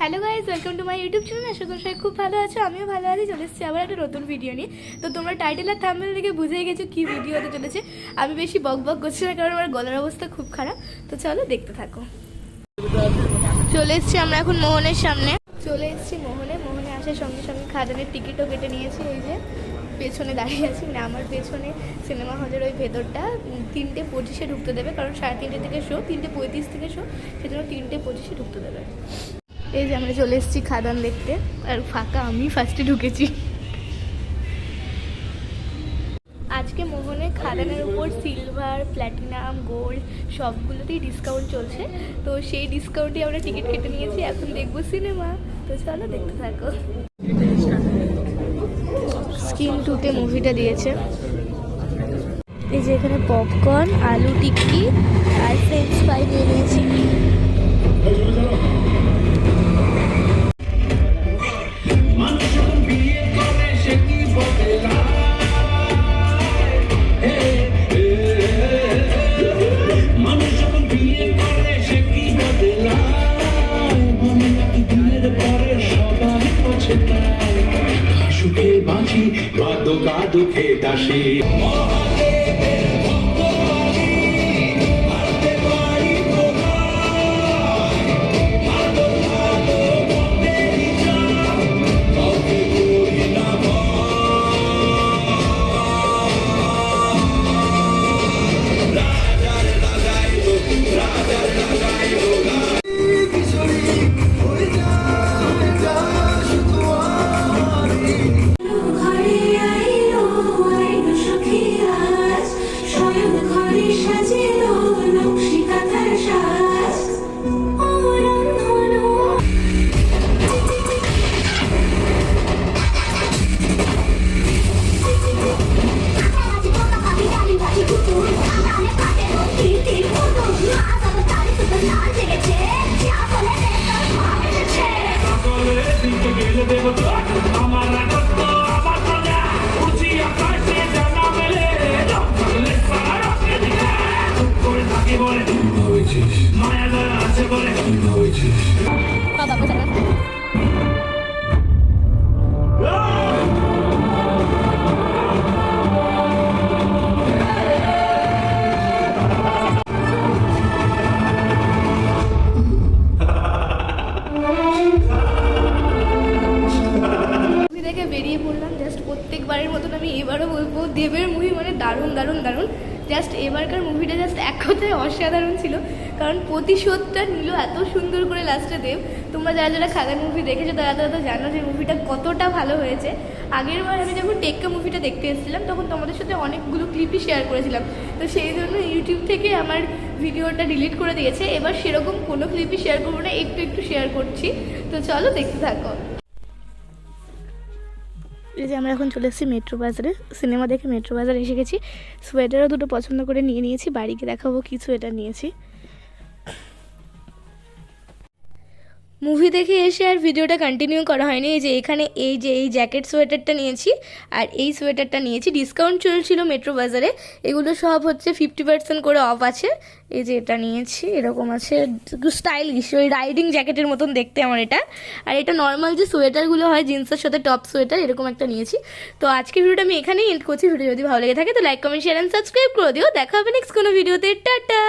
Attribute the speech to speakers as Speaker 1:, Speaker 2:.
Speaker 1: Hello guys, welcome to my YouTube channel. আশা করি সবাই খুব ভালো আছো, আমিও ভালো আছি। চলে এসেছি আবার একটা নতুন ভিডিও নিয়ে। তো তোমরা টাইটেল আর থাম্বনেল দেখে বুঝেই গেছো কী ভিডিও হতে চলেছে। আমি বেশি বক বক করছি না, কারণ আমার গলার অবস্থা খুব খারাপ। তো চলো দেখতে থাকো। চলে এসেছি আমরা এখন মোহনের সামনে। চলে এসেছি মোহনে আসার সঙ্গে সঙ্গে খাজানের টিকিটও কেটে নিয়েছি। এই যে পেছনে দাঁড়িয়ে আছি, মানে আমার পেছনে সিনেমা হলের ওই ভেতরটা 3:25-এ ঢুকতে দেবে, কারণ 3:30 থেকে শো, 3:35 থেকে শো, সেজন্য 3:25-এ ঢুকতে দেবে। এই যে আমরা চলে এসেছি খাদান দেখতে, আর ফাঁকা আমি ফার্স্টে ঢুকেছি। আজকে মোহনে খাদানের উপর সিলভার, প্ল্যাটিনাম, গোল্ড সবগুলোতেই ডিসকাউন্ট চলছে। তো সেই ডিসকাউন্টে আমরা টিকিট কেটে নিয়েছি, এখন দেখবো সিনেমা। তো চলো দেখতে থাকো। স্ক্রিন 2-তে মুভিটা দিয়েছে। এই যে এখানে পপকর্ন, আলু টিক্কি আর ফ্রেঞ্চ ফ্রাই নিয়ে নিয়েছি।
Speaker 2: সুখে বাঁচি বা দুঃখে দাসী। বেরিয়ে পড়লাম জাস্ট প্রত্যেকবারের মতন। আমি এবারও বলবো দেবের মুভি মানে দারুণ দারুণ দারুণ। জাস্ট এবারকার মুভিটা জাস্ট এক কথায় অসাধারণ ছিল, কারণ প্রতিশোধটা নিল এত সুন্দর করে লাস্টে দেব। তোমরা যারা যারা খাদান মুভি দেখেছো তারা তো জানো যে মুভিটা কতটা ভালো হয়েছে। আগের বার আমি যখন টেক্কা মুভিটা দেখতে এসেছিলাম তখন তোমাদের সাথে অনেকগুলো ক্লিপই শেয়ার করেছিলাম, তো সেই জন্য ইউটিউব থেকে আমার ভিডিওটা ডিলিট করে দিয়েছে। এবার সেরকম কোনো ক্লিপই শেয়ার করবো না, একটু একটু শেয়ার করছি। তো চলো দেখতে থাকো। এই যে আমরা এখন চলে এসেছি মেট্রো বাজারে, সিনেমা দেখে মেট্রো বাজারে এসে গেছি। সোয়েটারও দুটো পছন্দ করে নিয়ে নিয়েছি, বাড়িকে দেখাবো কি সোয়েটার নিয়েছি। মুভি দেখে এসে আর ভিডিওটা কন্টিনিউ করা হয়নি। এই যে এখানে এই জ্যাকেট সোয়েটারটা নিয়েছি আর এই সোয়েটারটা নিয়েছি, ডিসকাউন্ট চলছিল মেট্রো বাজারে। এগুলো সব হচ্ছে 50% করে অফ আছে। এই যে এটা নিয়েছি, এরকম আছে, স্টাইলিশ, ওই রাইডিং জ্যাকেটের মতন দেখতে আমার এটা। আর এটা নর্মাল যে সোয়েটারগুলো হয় জিন্সের সাথে টপ সোয়েটার, এরকম একটা নিয়েছি। তো আজকের ভিডিওটা আমি এখানেই এন্ড করছি। ভিডিও যদি ভালো লেগে থাকে তো like, comment, share and subscribe করে দিও। দেখা হবে নেক্সট কোনো ভিডিওতে। টাটা।